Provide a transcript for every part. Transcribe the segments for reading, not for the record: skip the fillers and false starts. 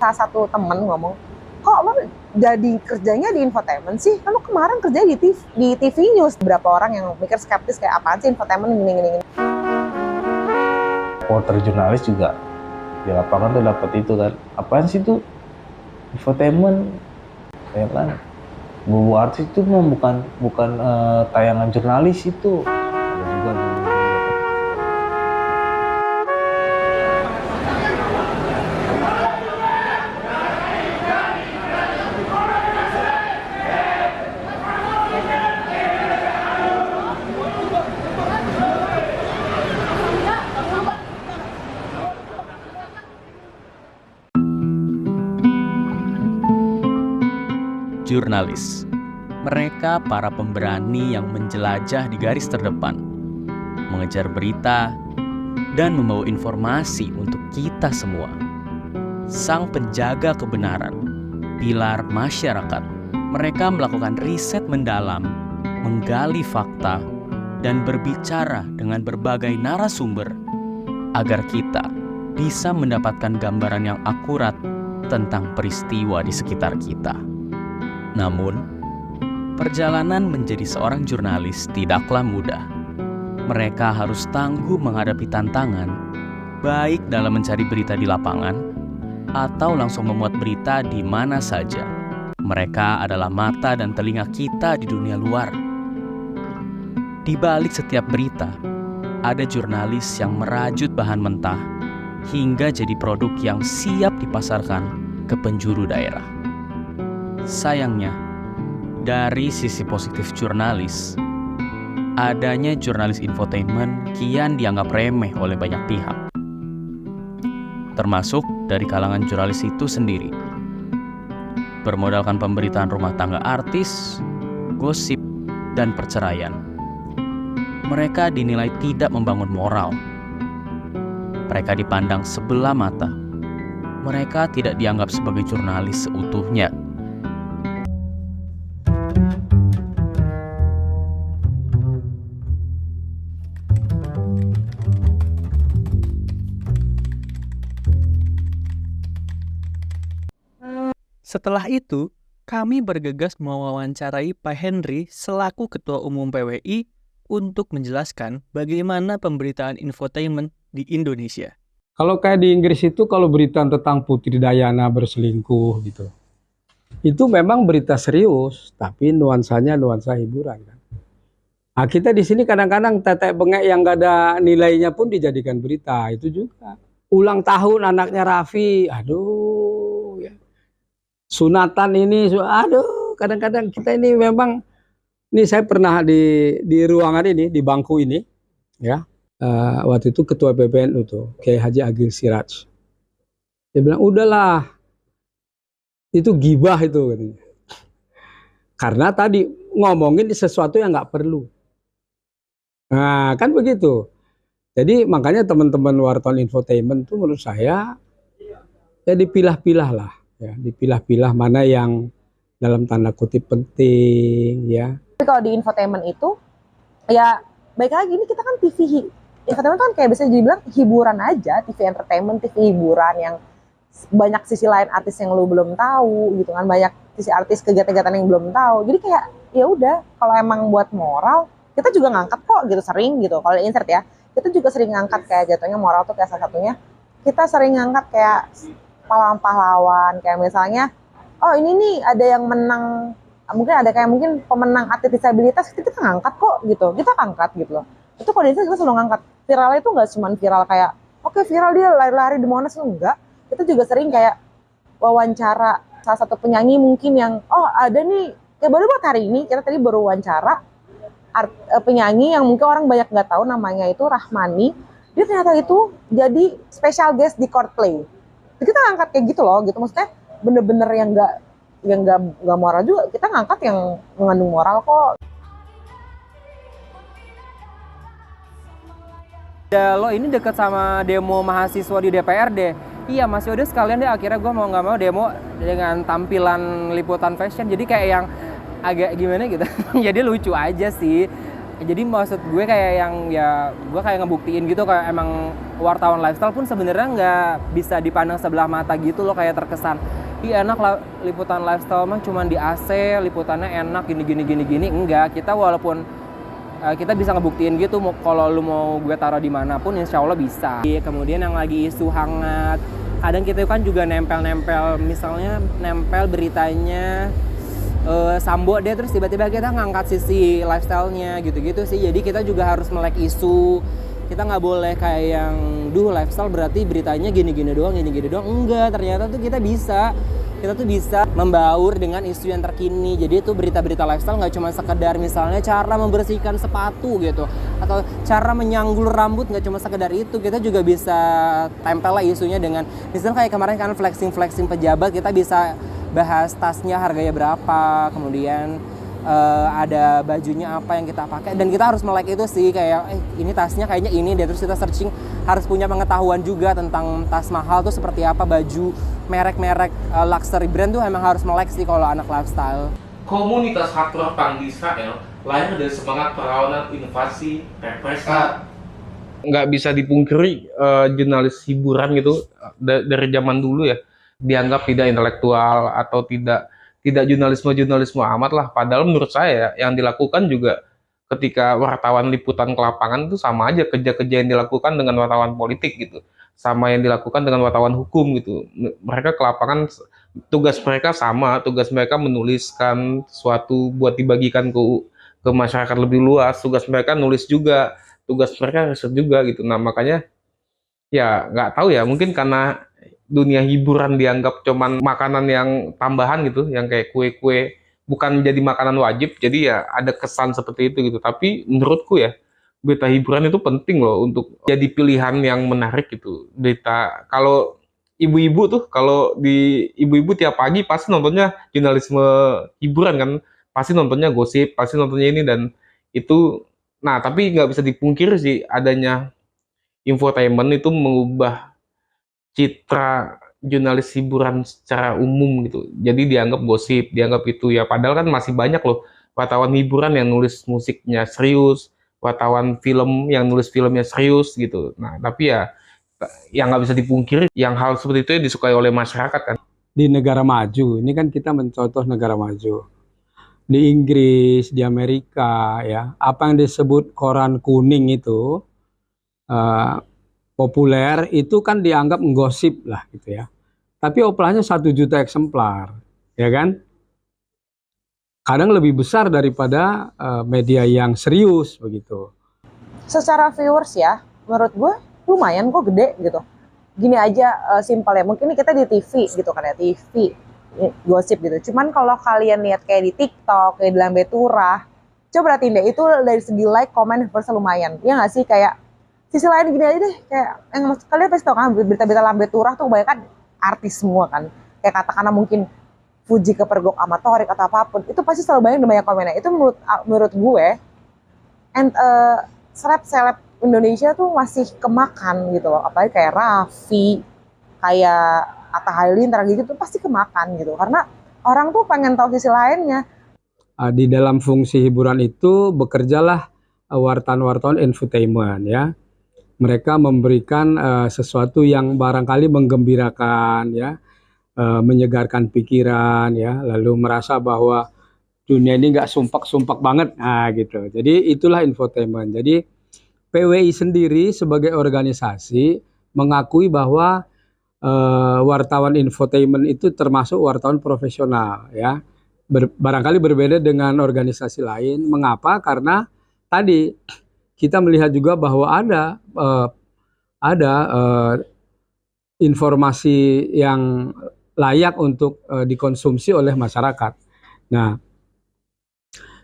Salah satu temen ngomong, kok lo jadi kerjanya di infotainment sih? Kan lo kemarin kerja di TV News. Beberapa orang yang mikir skeptis kayak apaan sih infotainment gini. Reporter jurnalis juga di lapangan tuh dapat itu kan, apaan sih tuh infotainment, ya kan? Buku artis itu mah bukan tayangan jurnalis itu. Ada juga dulu. Jurnalis. Mereka para pemberani yang menjelajah di garis terdepan, mengejar berita, dan membawa informasi untuk kita semua. Sang penjaga kebenaran, pilar masyarakat. Mereka melakukan riset mendalam, menggali fakta, dan berbicara dengan berbagai narasumber agar kita bisa mendapatkan gambaran yang akurat tentang peristiwa di sekitar kita. Namun, perjalanan menjadi seorang jurnalis tidaklah mudah. Mereka harus tangguh menghadapi tantangan, baik dalam mencari berita di lapangan, atau langsung memuat berita di mana saja. Mereka adalah mata dan telinga kita di dunia luar. Di balik setiap berita, ada jurnalis yang merajut bahan mentah, hingga jadi produk yang siap dipasarkan ke penjuru daerah. Sayangnya, dari sisi positif jurnalis, adanya jurnalis infotainment kian dianggap remeh oleh banyak pihak, termasuk dari kalangan jurnalis itu sendiri. Bermodalkan pemberitaan rumah tangga artis, gosip, dan perceraian, mereka dinilai tidak membangun moral. Mereka dipandang sebelah mata. Mereka tidak dianggap sebagai jurnalis seutuhnya. Setelah itu, kami bergegas mewawancarai Pak Henry selaku Ketua Umum PWI untuk menjelaskan bagaimana pemberitaan infotainment di Indonesia. Kalau kayak di Inggris itu kalau berita tentang Putri Diana berselingkuh gitu, itu memang berita serius, tapi nuansanya nuansa hiburan kan. Nah, kita di sini kadang-kadang tetek bengek yang gak ada nilainya pun dijadikan berita, itu juga. Ulang tahun anaknya Raffi, aduh ya. Sunatan ini, aduh, kadang-kadang kita ini memang, ini saya pernah di ruangan ini, di bangku ini, ya, waktu itu ketua PBNU tuh, Kiai Haji Agil Siraj. Dia bilang, udahlah, itu gibah itu, katanya. Karena tadi ngomongin sesuatu yang nggak perlu. Nah, kan begitu. Jadi makanya teman-teman wartawan infotainment itu menurut saya, ya dipilah-pilah lah. Ya, dipilah-pilah mana yang dalam tanda kutip penting ya. Tapi kalau di infotainment itu ya baik lagi, ini kita kan TV infotainment kan kayak bisa dibilang hiburan aja, TV entertainment, TV hiburan yang banyak sisi lain artis yang lu belum tahu gitu kan, banyak sisi artis kegiatan-kegiatan yang belum tahu. Jadi kayak ya udah, kalau emang buat moral kita juga ngangkat kok gitu, sering gitu. Kalau insert ya, kita juga sering ngangkat kayak jatuhnya moral tuh kayak salah satunya kita sering ngangkat kayak pahlawan-pahlawan, kayak misalnya oh ini nih ada yang menang, mungkin ada kayak mungkin pemenang atlet disabilitas, kita ngangkat kok gitu, kita angkat gitu loh. Itu kalau di Indonesia kita selalu ngangkat. Viralnya itu nggak cuma viral kayak oke, viral dia lari-lari di Monas, enggak. Kita juga sering kayak wawancara salah satu penyanyi mungkin yang oh ada nih, kayak baru buat hari ini kita tadi baru wawancara penyanyi yang mungkin orang banyak nggak tahu namanya, itu Rahmani. Dia ternyata itu jadi special guest di Coldplay. Kita ngangkat kayak gitu loh, gitu maksudnya bener-bener yang nggak moral juga, kita ngangkat yang mengandung moral kok. Ya, lo ini deket sama demo mahasiswa di DPRD. Iya, Mas Yaudah sekalian deh, akhirnya gue mau nggak mau demo dengan tampilan liputan fashion. Jadi kayak yang agak gimana gitu. Jadi lucu aja sih. Jadi maksud gue kayak yang ya gue kayak ngebuktiin gitu kayak emang wartawan lifestyle pun sebenarnya nggak bisa dipandang sebelah mata gitu loh, kayak terkesan ih enak lah liputan lifestyle mah cuman di AC, liputannya enak gini. Enggak, kita walaupun kita bisa ngebuktiin gitu kalau lu mau gue taruh dimanapun insya Allah bisa. Kemudian yang lagi isu hangat, kadang kita kan juga nempel misalnya nempel beritanya Sambo deh, terus tiba-tiba kita ngangkat sisi lifestyle-nya gitu-gitu sih. Jadi kita juga harus melek isu. Kita nggak boleh kayak yang lifestyle berarti beritanya gini-gini doang. Enggak, ternyata tuh kita tuh bisa membaur dengan isu yang terkini. Jadi itu berita-berita lifestyle nggak cuma sekedar misalnya cara membersihkan sepatu gitu, atau cara menyanggul rambut, nggak cuma sekedar itu. Kita juga bisa tempel lah isunya dengan misalnya kayak kemarin kan flexing pejabat, kita bisa bahas tasnya harganya berapa, kemudian ada bajunya apa yang kita pakai, dan kita harus melek itu sih, kayak ini tasnya kayaknya ini deh, terus kita searching, harus punya pengetahuan juga tentang tas mahal tuh seperti apa, baju merek-merek luxury brand tuh emang harus melek sih kalau anak lifestyle. Komunitas hardware punk di Israel lahir dari semangat perlawanan invasi represi. Nggak bisa dipungkiri jurnalis hiburan gitu dari zaman dulu ya dianggap tidak intelektual atau tidak jurnalisme amat lah. Padahal menurut saya yang dilakukan juga ketika wartawan liputan ke lapangan itu sama aja kerja-kerja yang dilakukan dengan wartawan politik gitu, sama yang dilakukan dengan wartawan hukum gitu. Mereka ke lapangan, tugas mereka sama, tugas mereka menuliskan sesuatu buat dibagikan ke masyarakat lebih luas. Tugas mereka nulis juga, tugas mereka riset juga gitu. Nah makanya ya nggak tahu ya, mungkin karena dunia hiburan dianggap cuman makanan yang tambahan gitu, yang kayak kue-kue bukan jadi makanan wajib, jadi ya ada kesan seperti itu gitu. Tapi menurutku ya berita hiburan itu penting loh untuk jadi pilihan yang menarik gitu. Berita kalau ibu-ibu tuh, kalau di ibu-ibu tiap pagi pasti nontonnya jurnalisme hiburan kan, pasti nontonnya gosip, pasti nontonnya ini dan itu. Nah tapi nggak bisa dipungkiri sih adanya infotainment itu mengubah citra jurnalis hiburan secara umum gitu. Jadi dianggap gosip, dianggap itu ya. Padahal kan masih banyak loh wartawan hiburan yang nulis musiknya serius, wartawan film yang nulis filmnya serius gitu. Nah tapi ya yang nggak bisa dipungkiri, yang hal seperti itu ya disukai oleh masyarakat kan. Di negara maju, ini kan kita mencontoh negara maju. Di Inggris, di Amerika, ya apa yang disebut koran kuning itu populer, itu kan dianggap menggosip lah gitu ya. Tapi oplahnya 1 juta eksemplar, ya kan? Kadang lebih besar daripada media yang serius begitu. Secara viewers ya, menurut gue lumayan kok, gede gitu. Gini aja simpel ya, mungkin kita di TV gitu kan ya, TV gosip gitu. Cuman kalau kalian lihat kayak di TikTok, kayak di Lambe Turah, coba perhatiin deh, itu dari segi like, comment, viewers lumayan. Ya nggak sih, kayak sisi lain gini aja deh, kayak yang kalian pasti tahu kan berita-berita Lambe Turah tuh kebanyakan artis semua kan. Kayak katakanlah mungkin Fuji kepergok sama Torik atau apapun, itu pasti selalu banyak komennya. Itu menurut gue, and seleb Indonesia tuh masih kemakan gitu loh. Apalagi kayak Raffi, kayak Atta Halilintar gitu tuh pasti kemakan gitu. Karena orang tuh pengen tahu sisi lainnya. Di dalam fungsi hiburan itu bekerjalah wartawan-wartawan infotainment ya. Mereka memberikan sesuatu yang barangkali menggembirakan ya, menyegarkan pikiran ya, lalu merasa bahwa dunia ini nggak sumpak-sumpak banget, nah gitu. Jadi itulah infotainment. Jadi PWI sendiri sebagai organisasi mengakui bahwa wartawan infotainment itu termasuk wartawan profesional ya. Barangkali berbeda dengan organisasi lain. Mengapa? Karena tadi kita melihat juga bahwa ada informasi yang layak untuk dikonsumsi oleh masyarakat. Nah,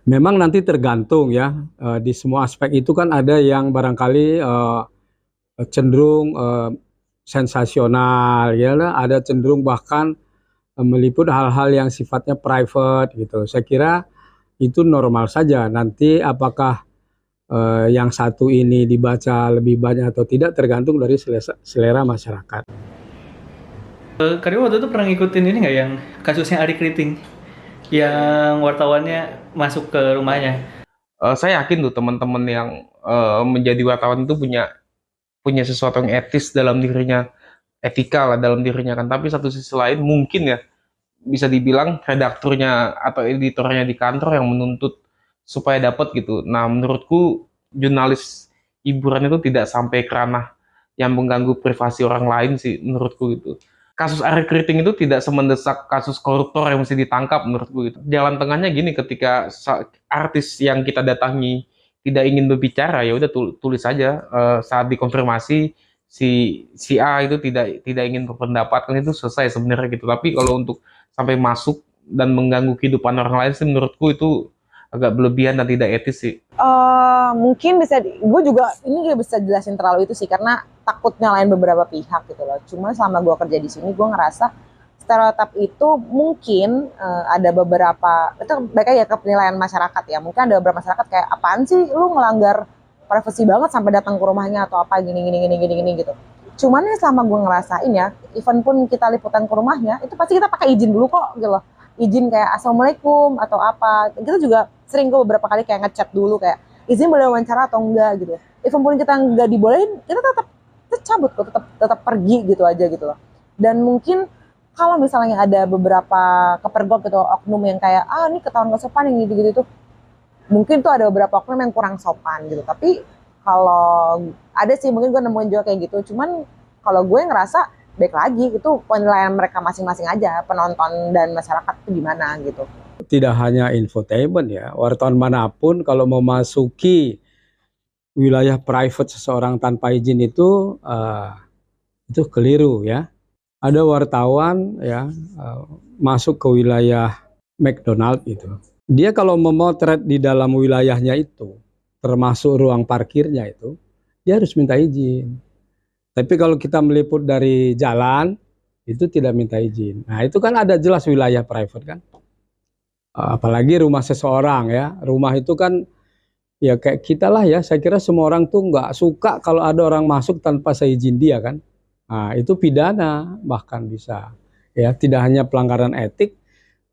memang nanti tergantung ya, di semua aspek itu kan ada yang barangkali cenderung sensasional, ya, ada cenderung bahkan meliput hal-hal yang sifatnya private gitu. Saya kira itu normal saja. Nanti apakah yang satu ini dibaca lebih banyak atau tidak tergantung dari selera masyarakat. Karena waktu itu pernah ngikutin ini nggak yang kasusnya Ari Kriting, yang wartawannya masuk ke rumahnya? Saya yakin tuh teman-teman yang menjadi wartawan itu punya punya sesuatu yang etis dalam dirinya, etika lah dalam dirinya kan. Tapi satu sisi lain mungkin ya bisa dibilang redakturnya atau editornya di kantor yang menuntut supaya dapat gitu. Nah, menurutku jurnalis hiburan itu tidak sampai ke ranah yang mengganggu privasi orang lain sih menurutku gitu. Kasus Ari Kriting itu tidak semendesak kasus koruptor yang mesti ditangkap menurutku gitu. Jalan tengahnya gini, ketika artis yang kita datangi tidak ingin berbicara, ya udah tulis saja. Saat dikonfirmasi si si A itu tidak ingin berpendapat, kan itu selesai sebenarnya gitu. Tapi kalau untuk sampai masuk dan mengganggu kehidupan orang lain sih menurutku itu agak berlebihan dan tidak etis sih. Mungkin bisa, gue juga ini gak bisa jelasin terlalu itu sih karena takut nyalain beberapa pihak gitu loh. Cuma selama gue kerja di sini gue ngerasa stereotip itu mungkin ada beberapa, itu baik ya ke penilaian masyarakat ya. Mungkin ada beberapa masyarakat kayak apaan sih lu ngelanggar privasi banget sampai datang ke rumahnya atau apa gini gitu. Cuman ya selama gue ngerasain ya, even pun kita liputan ke rumahnya, itu pasti kita pakai izin dulu kok gitu loh. Izin kayak assalamualaikum atau apa. Kita juga sering kok beberapa kali kayak ngechat dulu kayak izin boleh wawancara atau enggak gitu. Even pun kita nggak dibolehin, kita tetap cabut kok, tetap pergi gitu aja gitu loh. Dan mungkin kalau misalnya ada beberapa kepergok gitu oknum yang kayak ini ketahuan gak sopan yang gitu-gitu tuh, mungkin tuh ada beberapa oknum yang kurang sopan gitu. Tapi kalau ada sih mungkin gue nemuin juga kayak gitu. Cuman kalau gue ngerasa baik lagi itu penilaian mereka masing-masing aja, penonton dan masyarakat itu gimana gitu. Tidak hanya infotainment ya, wartawan manapun kalau memasuki wilayah private seseorang tanpa izin itu keliru ya. Ada wartawan ya masuk ke wilayah McDonald itu. Dia kalau memotret di dalam wilayahnya itu, termasuk ruang parkirnya itu, dia harus minta izin. Tapi kalau kita meliput dari jalan, itu tidak minta izin. Nah itu kan ada jelas wilayah private kan. Apalagi rumah seseorang ya. Rumah itu kan ya kayak kita lah ya. Saya kira semua orang tuh nggak suka kalau ada orang masuk tanpa seizin dia kan. Nah itu pidana bahkan bisa. Ya tidak hanya pelanggaran etik.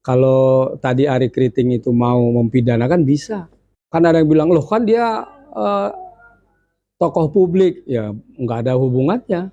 Kalau tadi Ari Kriting itu mau mempidanakan bisa. Kan ada yang bilang loh kan dia tokoh publik, ya nggak ada hubungannya.